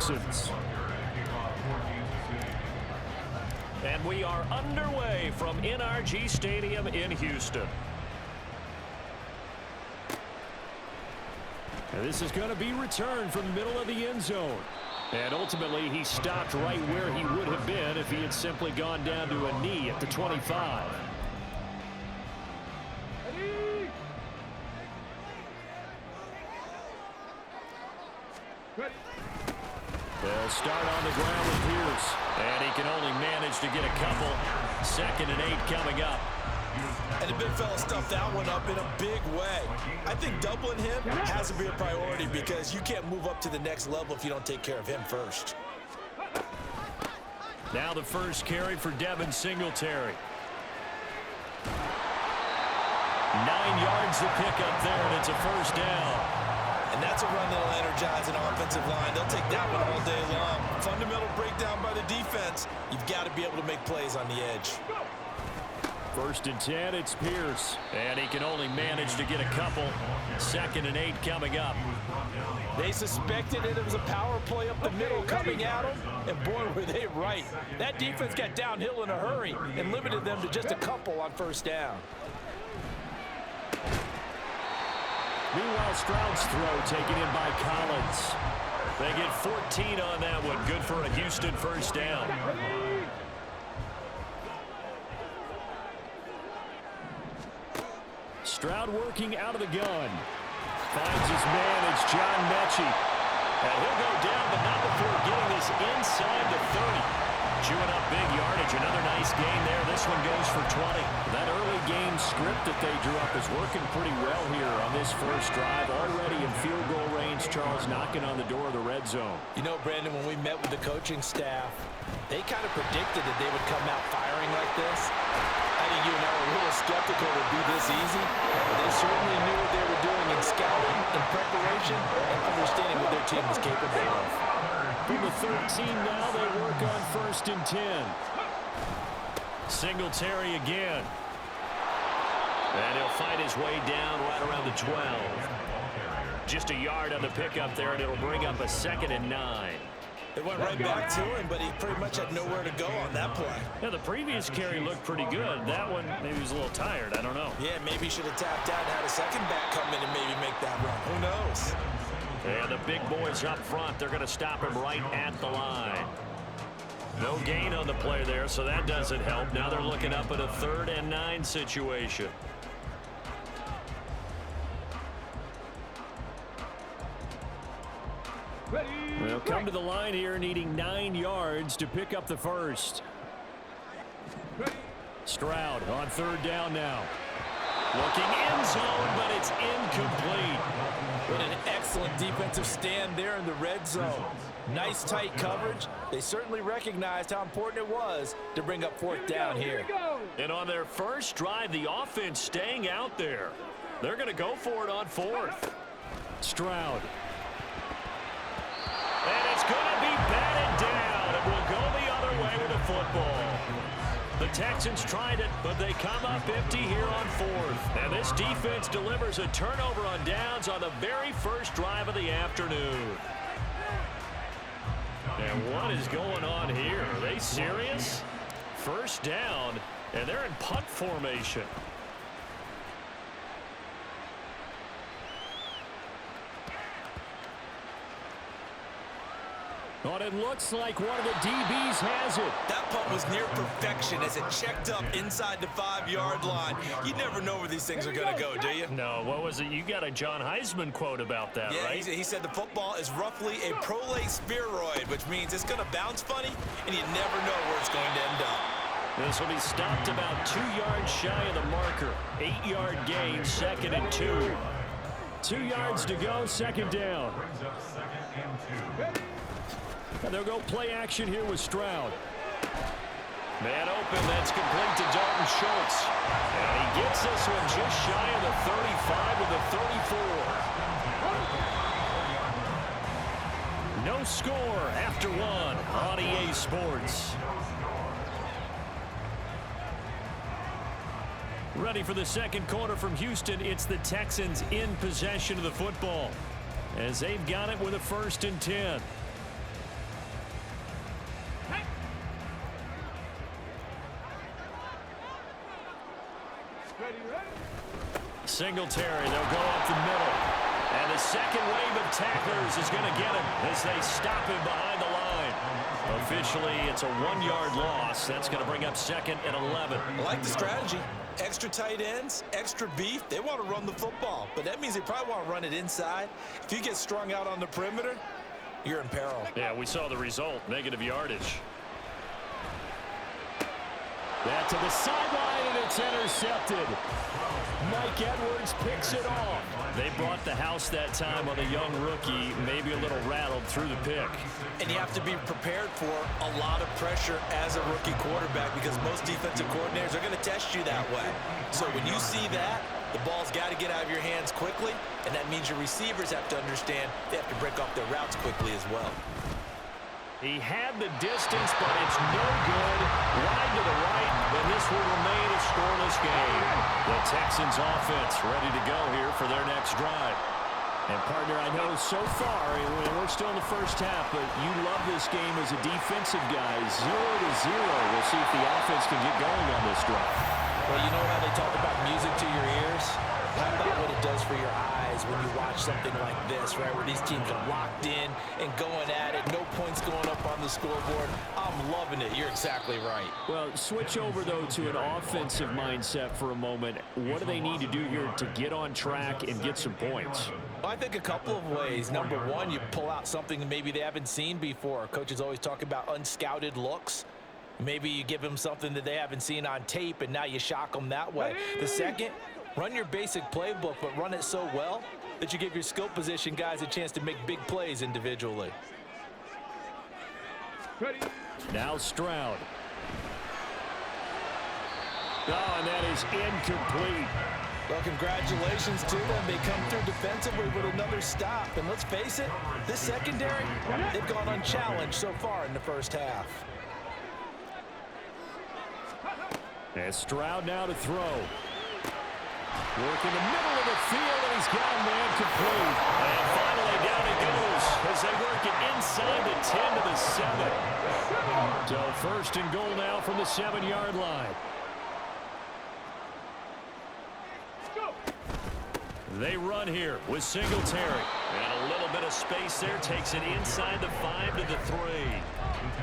Texans. And we are underway from NRG Stadium in Houston. And this is going to be returned from the middle of the end zone. And ultimately, he stopped right where he would have been if he had simply gone down to a knee at the 25. They'll start on the ground with Pierce. And he can only manage to get a couple. 2nd and 8 coming up. And the big fella stuffed that one up in a big way. I think doubling him has to be a priority because you can't move up to the next level if you don't take care of him first. Now the first carry for Devin Singletary. 9 yards to pick up there, and it's a first down. And that's a run that'll energize an offensive line. They'll take that one all day long. Fundamental breakdown by the defense. You've got to be able to make plays on the edge. 1st and 10, it's Pierce. And he can only manage to get a couple. 2nd and 8 coming up. They suspected it was a power play up the middle coming at them. And boy, were they right. That defense got downhill in a hurry and limited them to just a couple on 1st down. Meanwhile, Stroud's throw taken in by Collins. They get 14 on that one. Good for a Houston first down. Stroud working out of the gun. Finds his man. It's John Mechie. And he'll go down, but not before getting this inside the 30. Chewing up big yardage. Another nice gain there. This one goes for 20. That early game script that they drew up is working pretty well here on this first drive. Already in field goal range, Charles knocking on the door of the red zone. You know, Brandon, when we met with the coaching staff, they kind of predicted that they would come out firing like this. I think you and I were a little skeptical it would be this easy. But they certainly knew what they were doing in scouting, in preparation, and understanding what their team was capable of. From the 13 now, they work on 1st and 10. Singletary again. And he'll fight his way down right around the 12. Just a yard on the pickup there, and it'll bring up a 2nd and 9. It went right back to him, but he pretty much had nowhere to go on that play. Yeah, the previous carry looked pretty good. That one, maybe he was a little tired. I don't know. Yeah, maybe he should have tapped out and had a second back come in and maybe make that run. Who knows? And the big boys up front, they're going to stop him right at the line. No gain on the play there, so that doesn't help. Now they're looking up at a 3rd and 9 situation. They'll come to the line here, needing 9 yards to pick up the first. Stroud on 3rd down now. Looking end zone, but it's incomplete. What an excellent defensive stand there in the red zone. Nice tight coverage. They certainly recognized how important it was to bring up 4th down here. And on their first drive, the offense staying out there. They're going to go for it on 4th. Stroud. And it's going to be batted down. It will go the other way with the football. The Texans tried it, but they come up empty here on 4th. And this defense delivers a turnover on downs on the very first drive of the afternoon. And what is going on here? Are they serious? 1st down, and they're in punt formation. But it looks like one of the DBs has it. That punt was near perfection as it checked up inside the 5-yard line. You never know where these things are going to go, do you? No, what was it? You got a John Heisman quote about that, right? He said the football is roughly a prolate spheroid, which means it's going to bounce funny, and you never know where it's going to end up. This will be stopped about 2 yards shy of the marker. 8-yard gain, 2nd and 2. 2 yards to go, 2nd down. And they'll go play action here with Stroud. Man open, that's complete to Dalton Schultz. And he gets this one just shy of the 35 with the 34. No score after 1 on EA Sports. Ready for the second quarter from Houston. It's the Texans in possession of the football as they've got it with a 1st and 10. Singletary, they'll go up the middle. And the second wave of tacklers is going to get him as they stop him behind the line. Officially, it's a 1-yard loss. That's going to bring up 2nd and 11. I like the strategy. Extra tight ends, extra beef. They want to run the football, but that means they probably want to run it inside. If you get strung out on the perimeter, you're in peril. Yeah, we saw the result. Negative yardage. That to the sideline, and it's intercepted. Mike Edwards picks it off. They brought the house that time on a young rookie, maybe a little rattled through the pick. And you have to be prepared for a lot of pressure as a rookie quarterback because most defensive coordinators are going to test you that way. So when you see that, the ball's got to get out of your hands quickly, and that means your receivers have to understand they have to break off their routes quickly as well. He had the distance, but it's no good. Wide to the right, and this will remain a scoreless game. The Texans offense ready to go here for their next drive. And, partner, I know so far, we're still in the first half, but you love this game as a defensive guy. 0-0. We'll see if the offense can get going on this drive. Well, you know how they talk about music to your ears? How about what it does for your eyes when you watch something like this, right, where these teams are locked in and going at it, no points going up on the scoreboard? I'm loving it. You're exactly right. Well, switch over, though, to an offensive mindset for a moment. What do they need to do here to get on track and get some points? Well, I think a couple of ways. Number one, you pull out something that maybe they haven't seen before. Coaches always talk about unscouted looks. Maybe you give them something that they haven't seen on tape, and now you shock them that way. The second, run your basic playbook, but run it so well that you give your skill position guys a chance to make big plays individually. Now Stroud. Oh, and that is incomplete. Well, congratulations to them. They come through defensively with another stop. And let's face it, this secondary, they've gone unchallenged so far in the first half. And Stroud now to throw. Work in the middle of the field, and he's got a man complete. And finally down he goes as they work it inside the 10 to the 7. So 1st and goal now from the 7-yard line. They run here with Singletary. And a little bit of space there takes it inside the 5 to the 3.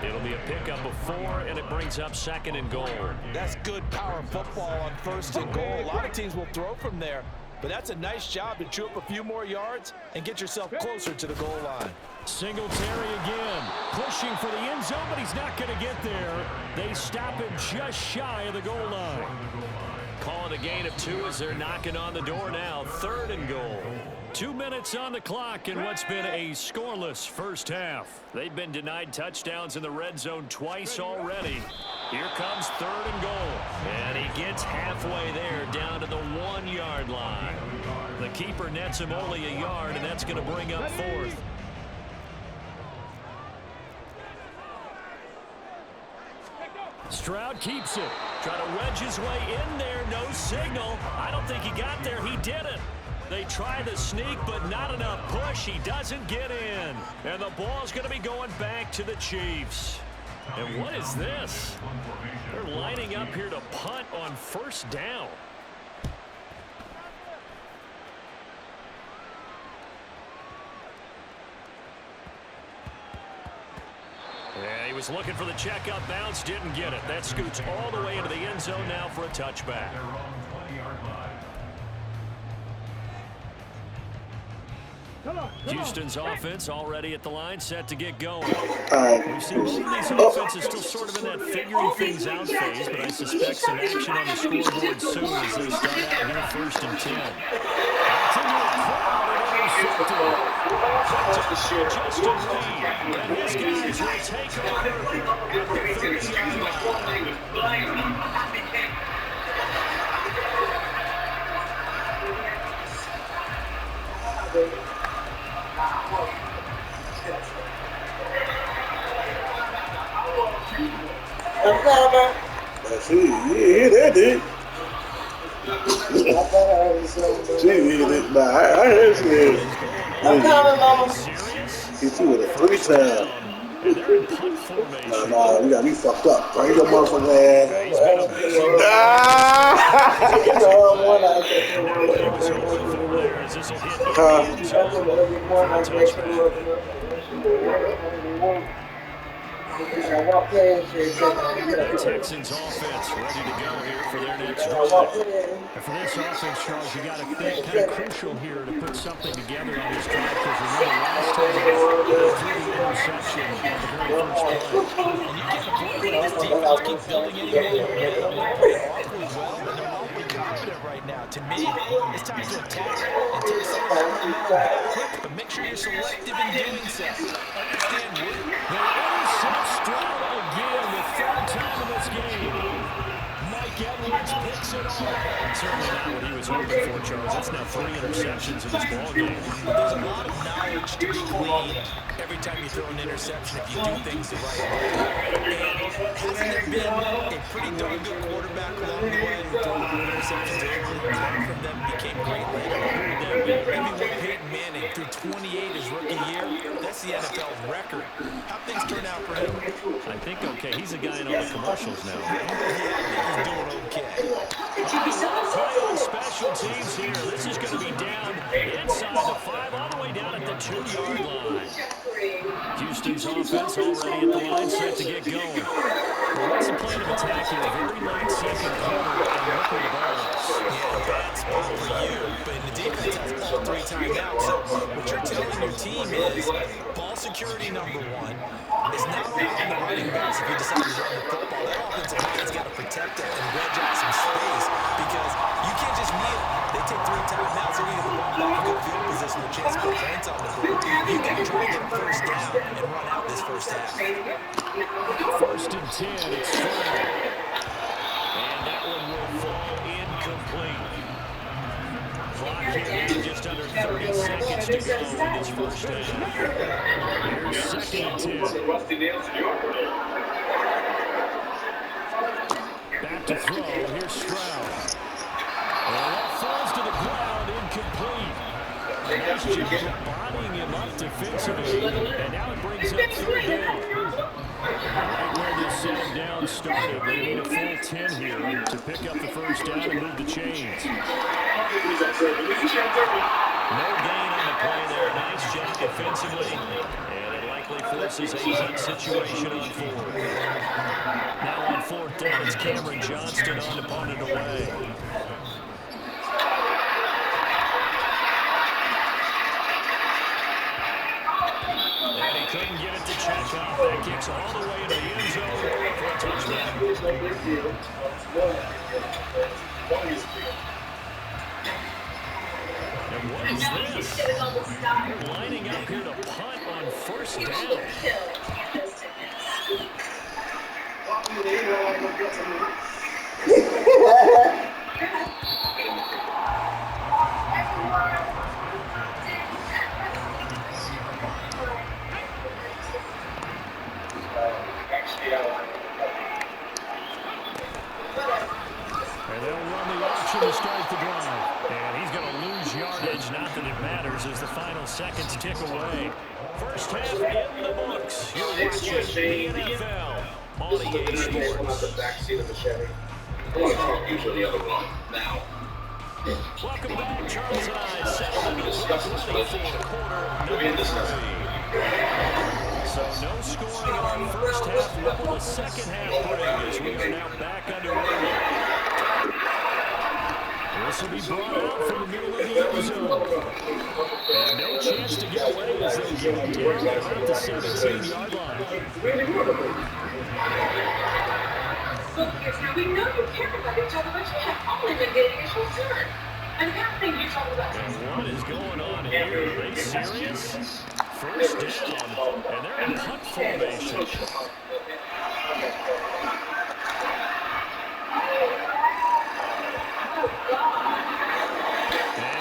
It'll be a pickup of 4, and it brings up 2nd and goal. That's good power football on 1st and goal. A lot of teams will throw from there, but that's a nice job to chew up a few more yards and get yourself closer to the goal line. Singletary again, pushing for the end zone, but he's not going to get there. They stop him just shy of the goal line. Calling a gain of 2 as they're knocking on the door now. 3rd and goal. 2 minutes on the clock in what's been a scoreless first half. They've been denied touchdowns in the red zone twice already. Here comes 3rd and goal. And he gets halfway there down to the 1-yard line. The keeper nets him only a yard, and that's going to bring up 4th. Stroud keeps it. Trying to wedge his way in there. No signal. I don't think he got there. He didn't. They try the sneak, but not enough push. He doesn't get in. And the ball's going to be going back to the Chiefs. And what is this? They're lining up here to punt on 1st down. Yeah, he was looking for the check-up bounce, didn't get it. That scoots all the way into the end zone now for a touchback. Houston's offense already at the line, set to get going. We've seen both of these offenses still sort of in that figuring things out phase, but I suspect some action on the scoreboard soon as they start out here 1st and 10. That's into a crowd and intercepted. Justin Lee and his guys will take over at the 30-yard line. She hit that, dude. She hit it, but I heard she hit it. Serious? He threw it 3 times. And they're in punt formation. Nah, you got me fucked up. Bring your motherfucker ass. He's been a busy man. And now what he was hoping for there is this will hit in the end zone for a touchback. The Texans offense ready to go here for their next drive. And for this offense, Charles, you got to think kind of crucial here to put something together on this drive because remember last time they threw the interception on the very first play. And you can't afford to let this defense keep building any more momentum. They're playing awfully well, but they're awfully confident right now. To me, it's time to attack and take some of that momentum quick, but make sure you're selective in doing so. Understand, Wood? They intercept Stroud again, the third time in this game. Mike Edwards picks it off. Certainly not what he was hoping for, Charles. That's now 3 interceptions in this ball game. There's a lot of knowledge to be gleaned every time you throw an interception if you do things the right way. And hasn't it been a pretty darn good quarterback along the way who threw interceptions early? Learned from them, became great later. Maybe when Peyton Manning threw 28 his rookie year, that's the NFL's record. How things turn out for him? I think okay. He's a guy in all the commercials now. Yeah, he's doing okay. Play on special teams here. This is going to be down inside the 5, all the way down at the 2-yard line. Houston's offense already at the line, set to get going. Well, what's the plan of attack here? Very late second quarter, and look where the ball is. Yeah, bad spot for you, but the defense has all 3 timeouts. So what you're telling your team is ball security number 1. It's not all on the running backs if you decide to run the football. That offensive line's got to protect it and wedge out some space because you can't just kneel. They take 3 timeouts. They're going to get the ball back in good field position with a chance to put points on the board. You got to try to get a first down and run out this first half. 1st and 10, it's Stroud. And that one will fall incomplete. Clock here, just under 30 seconds to go in this first half. Here's 2nd and 10. Back to throw, here's Stroud. And that falls to the ground, incomplete. Nice job of bodying him up defensively, and now it brings up 3rd down. Right where this second down started, they need a full 10 here to pick up the first down and move the chains. No gain on the play there. Nice job defensively, and it likely forces a punt situation on 4th. Now on 4th down, it's Cameron Johnston on to punt it away. And he couldn't get it to check off. That kicks all the way into the end zone for a touchdown. And what is this? They're lining up here to punt on 1st down. And they'll run the option to start the drive. And he's going to lose yardage. Not that it matters as the final seconds tick away. First half in the books. You're watching the NFL on EA Sports. Welcome back. Charles and I settled into the ready for quarter number 3. So no scoring in our first half. What will the second half bring as we are now back underway? This will be brought out from the middle of the end zone. And no chance to get away as they get down at the 17-yard line. Now we know you care about each other, but you have only been dating a short time. And how can you talk about this? And what is going on here? Are they serious? First down, and they're in punt formation.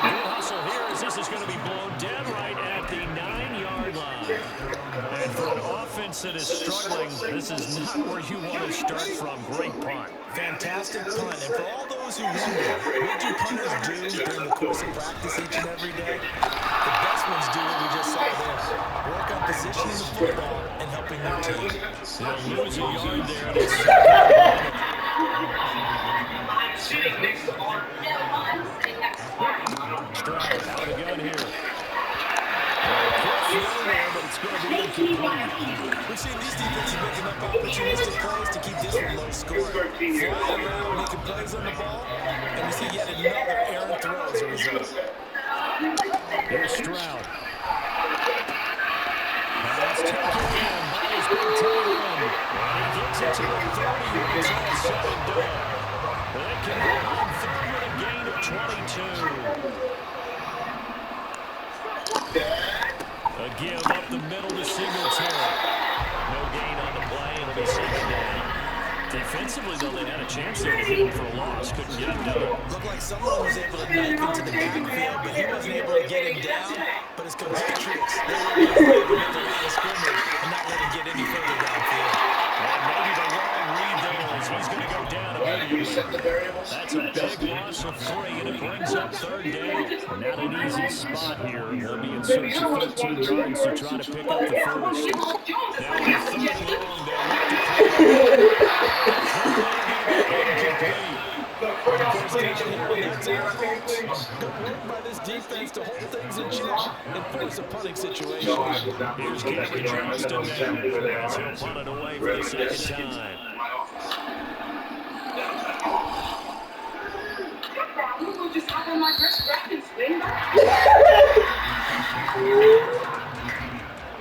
And good hustle here as this is going to be blown dead right at the 9-yard line. And for an offense that is struggling, this is not where you want to start from. Great punt. Fantastic punt. And for all those who wonder, what do punters do during the course of practice each and every day? The best ones do what we just saw there. Work on positioning the football and helping their team. They'll lose a yard there, and it's second. Stroud out of the gun here. But it's going to be incomplete. We've seen these defenses make enough opportunistic plays to keep this one low scoring. Flying around, making plays on the ball, and we see yet another errant throw as a result. Here's Stroud. Pass taken in by his big tight end. And he gets it to the 30. It's all said and done. They can go on third with a gain of 22. A give up the middle to Singletary. No gain on the play. It'll be second down. Defensively, though, they had a chance there to hit him for a loss. Couldn't get him done. Looked like someone was able to knife into the backfield, but he wasn't able to get him down. But his compatriots, they were able to make the line of scrimmage and not let him get any further downfield. And maybe the wrong read there as he's going to go down immediately. That's a big loss of 3, and it brings up third down. Not an easy spot here. They'll be in search of 15 yards to try to pick up the first. Now on third and long, they'll look to Good work by this defense to hold things in check and force a punting situation. Here's Gary Johnston now as he'll punt it away for the second time.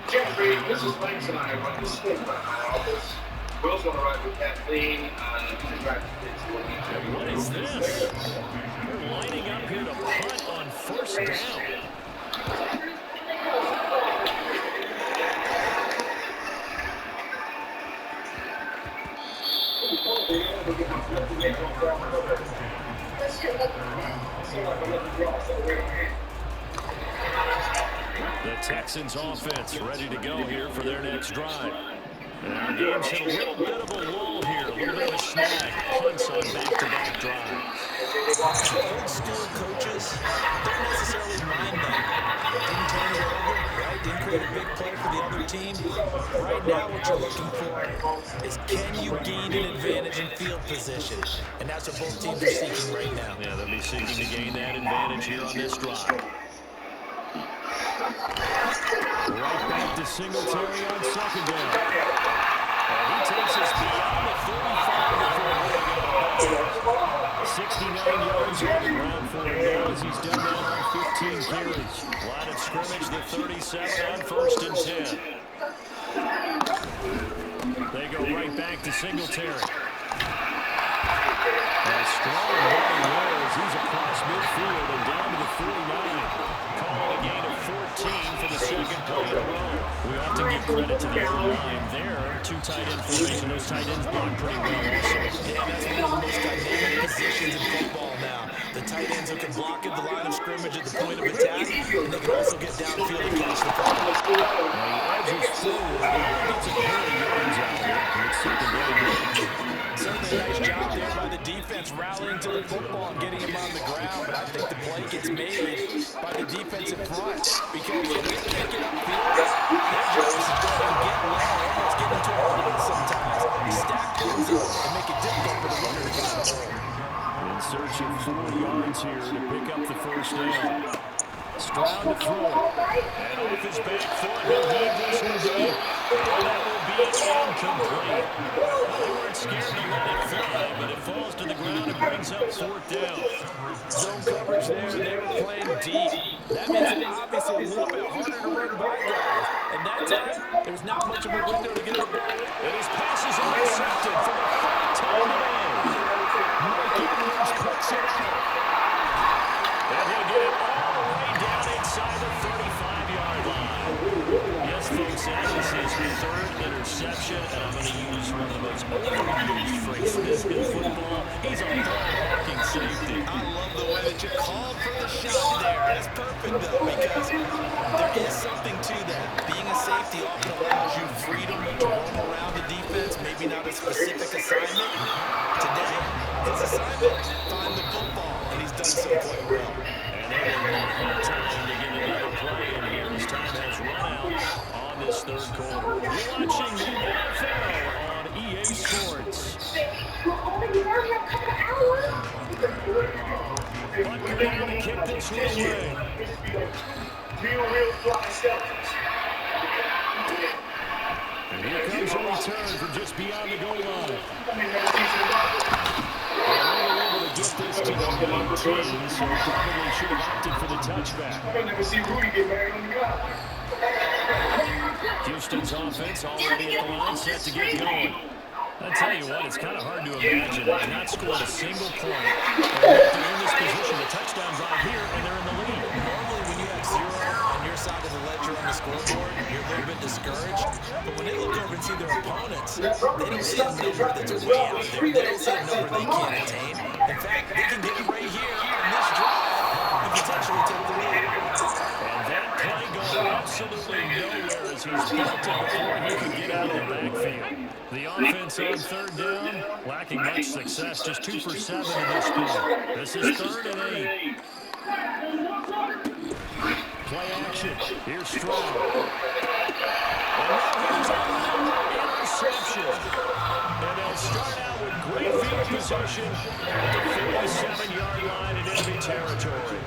Jeffrey, this is Banks and I are running this thing by my office. We also want to ride with Kathleen. What is this? They're lining up here to punt on first down. The Texans offense ready to go here for their next drive. And our game's hit a little bit of a lull here, a little bit of a snag. Punts on back-to-back drives. Old school coaches don't necessarily mind that. Didn't turn it over, right? Didn't create a big play for the other team. Right now what you're looking for is can you gain an advantage in field position? And that's what both teams are seeking right now. Yeah, they'll be seeking to gain that advantage here on this drive. Right back to Singletary on second down. And he takes us beyond the 35 before 69 yards on the ground for him now as he's done that on 15 carries. Line of scrimmage, the 37 on first and 10. They go right back to Singletary. And strong running there as he's across midfield and down to the 49. Calling a gain of 14 for the second play in a row. We often give credit to the O-line there. 2 tight end formation. Those tight ends block pretty well also. Yeah, that's one of the most dynamic positions in football now. The tight ends who can block at the line of scrimmage at the point of attack, and they can also get downfield and catch the ball. Now he edges forward and gets a pair of yards out of it. It's second down. Certainly a nice job there by the defense rallying to the football and getting him on the ground, but I think the play gets made by the defense in front because if they can't get upfield, their job is to go and get low, almost get into a run sometimes, stack things up and make it difficult for the runner to get the ball. In search of 4 yards here to pick up the first down. Stroud to throw. And off his back foot, he'll lead this one down. And that will be incomplete. They weren't scared to let it fly, but it falls to the ground and brings up fourth down. Zone coverage there, they were playing deep. That makes it obviously a little bit harder to run by guys. And that time, there's not much of a window to get the ball. And his pass is intercepted for the third time today. Mike Edwards puts it out. And he'll get it all the way down inside the 35-yard line. Yes, folks, that is his third interception, and I'm going to use one of the most overused phrases in football. He's a ball-blocking safety. I love the way that you called for the shot there. That's perfect, though, because there is something to that. Being a safety often allows you freedom to roam around the defense, maybe not a specific assignment. Today, his assignment, find the football, and he's done so quite well. And they will have time to get another play in here watching the NFL on EA Sports. We're only learning a couple of hours. Butker down to kick this one away. Real fly Celtics. And here comes a return from just beyond the goal line. Well, they were able to get this to the 19, so probably should have opted for the touchback. I never see Rudy get married on the ground. Houston's offense already at the line, set to get going. I'll tell you what, it's kind of hard to imagine they've not scored a single point. They're in this position, a touchdown drive here, and they're in the lead. Normally, when you have 0 on your side of the ledger on the scoreboard, you're a little bit discouraged. But when they look over and see their opponents, they don't see a number that's way out there. They don't see a number they can't attain. In fact, they can get it right here on this drive and potentially take the lead. And that play going absolutely nowhere as he's built it before he can get out of the backfield. The offense on third down, lacking much success, just 2 for 7 in this play. This is 3rd and 8. Play action. Here's Stroud. And now here's an interception. And they'll start out with great field position at the 47-yard line in enemy territory.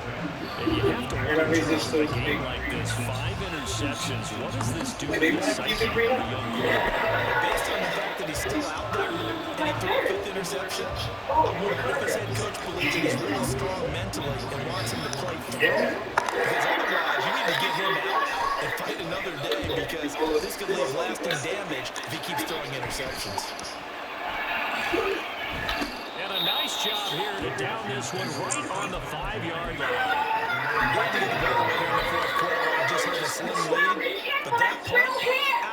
And you have to wonder in a game like this, 5 interceptions, what does this do to the psyche of the young quarterback? Based on the fact that he's still out there and he threw a 5th interception, I wonder if his head coach believes he's really strong mentally and wants him to play through. Because otherwise, you need to get him out and fight another day because this could leave lasting damage if he keeps throwing interceptions. And a nice job here to down this one right on the 5-yard line. Glad to get the ball away here in the 4th quarter. I just heard a slim lead, but that punt,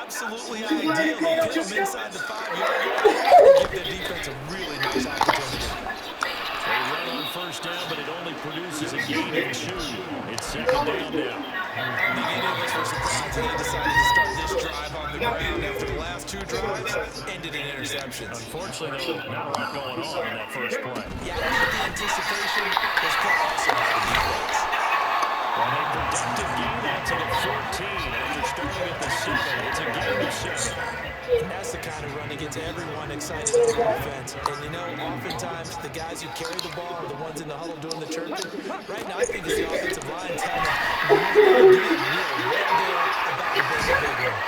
absolutely ideal. He put him inside the 5-yard line and give the defense a really nice opportunity. They run on first down, but it only produces a gain of 2. It's 2nd down now. I think any of us were surprised that he decided to start this drive on the ground after the last 2 drives ended in interceptions. Unfortunately, though, not a lot going on in that first play. Yeah, I think the anticipation was quite awesome by the defense. Well, they productive gain out to the 14 after starting at the 7. It's a gain of 7. That's the kind of run that gets everyone excited on the offense. And, you know, oftentimes the guys who carry the ball are the ones in the huddle doing the chirping. Right now, I think it's the offensive line telling them, we're right there about to bring a big one.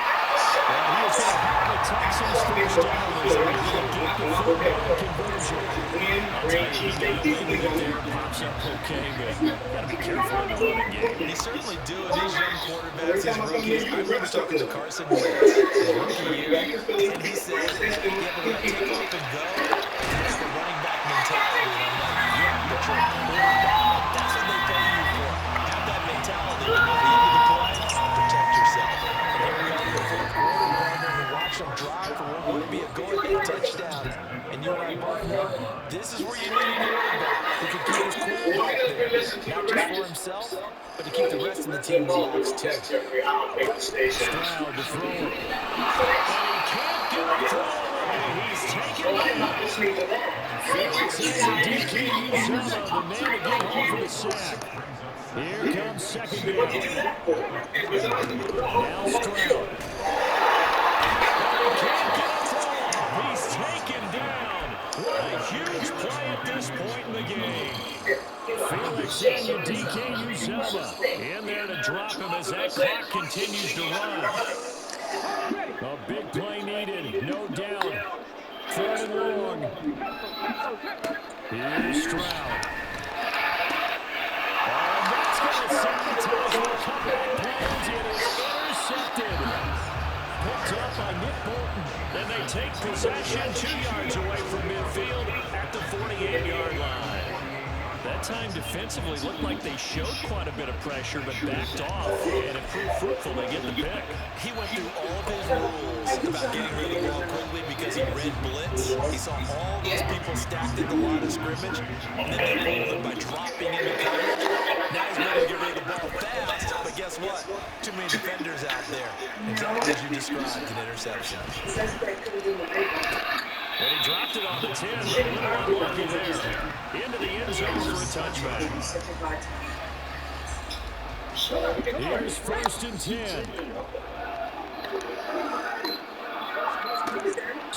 Well, he was going to have the Texans first down as they get the football conversion. I'll tell you, he got a lead there, pops up okay, but got to be careful in the running game. They certainly do. And these young quarterbacks, these rookies, I remember talking to Carson Wentz his rookie year, and he said, yeah, but we're going to take off and go. And have a running back mentality. And I'm like, yeah, but you're a quarterback. That's what they pay you for. Have that mentality. At the end of the play, protect yourself. And here we are in the 4th quarter, Brandon, and watch them drive for what would be a go-ahead touchdown. And you and I both know this is where you need a quarterback who can keep his cool back there. Not just for himself, but to keep the rest of the team relaxed, too. Stroud to throw it. And he can't get the throw away. He's taken it. Felix and DK Uzomah, the man to get home for the sack. Here comes 2nd down. Now Stroud. And he can't get a throw. He's taken down. A huge play at this point in the game. Felix and DK Uzomah in there to drop him as that clock continues to run. A big play needed, no doubt. 3rd and long. Here's Stroud. And that's going to sabotage the comeback plans. It is intercepted. Picked up by Nick Bolton. Then they take possession 2 yards away from midfield at the 48-yard line. That time defensively looked like they showed quite a bit of pressure, but backed off, and it proved fruitful. They get the pick. He went through all of his rules about getting rid of the ball quickly because he read blitz. He saw all those people stacked at the line of scrimmage, and then they pulled him by dropping into coverage. Now he's ready to get rid of the ball fast, but guess what? Too many defenders out there. Exactly as you described, an interception. And he dropped it on the 10, but a little unlucky there. Into the end zone for a touchback. Here's 1st and 10.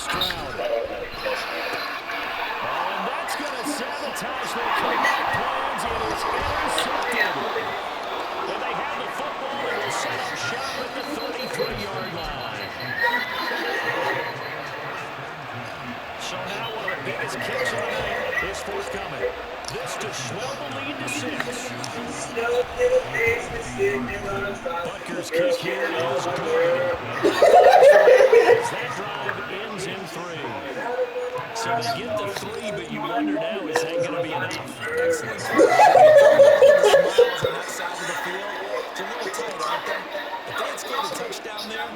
Stroud. And that's going to sabotage their comeback plans. It is intercepted. And they have the football and will set up shop at the 33-yard line. So now one of the biggest kicks of the night is forthcoming. This to swell the lead to 6. Butker's kick here is good. That drive ends in 3. So they get the 3, but you wonder now, is that going to be enough? Excellent. Smiles on that side of the field. It's a little tight, aren't they? If they had scored a touchdown there,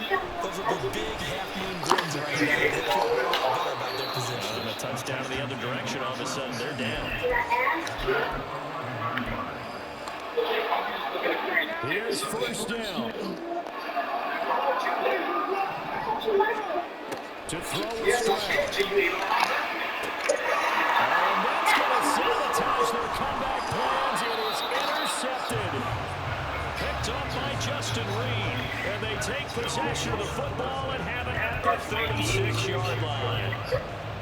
those would be big half-moon grins right now. They feel better about their position. And a touchdown in the other direction, all of a sudden they're down. Here's first down. To throw it Stroud. And that's going to sabotage their comeback plans. It is intercepted. Picked up by Justin Reed. And they take possession of the football and have it at the 36-yard line.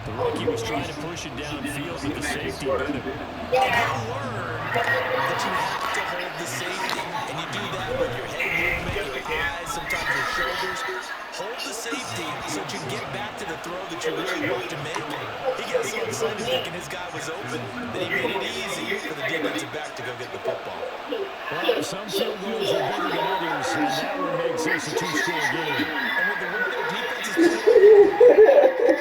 The rookie was trying to push it downfield, but the safety did it. And you learn that you have to hold the safety. And you do that with your head movement, your eyes, sometimes your shoulders. Hold the safety so that you get back to the throw that you really want to make. He got so excited thinking his guy was open that he made it easy for the defensive back to go get the football. Well, some field goals are bigger than others, and that one makes this a 2-score game. And with the way their defense is playing,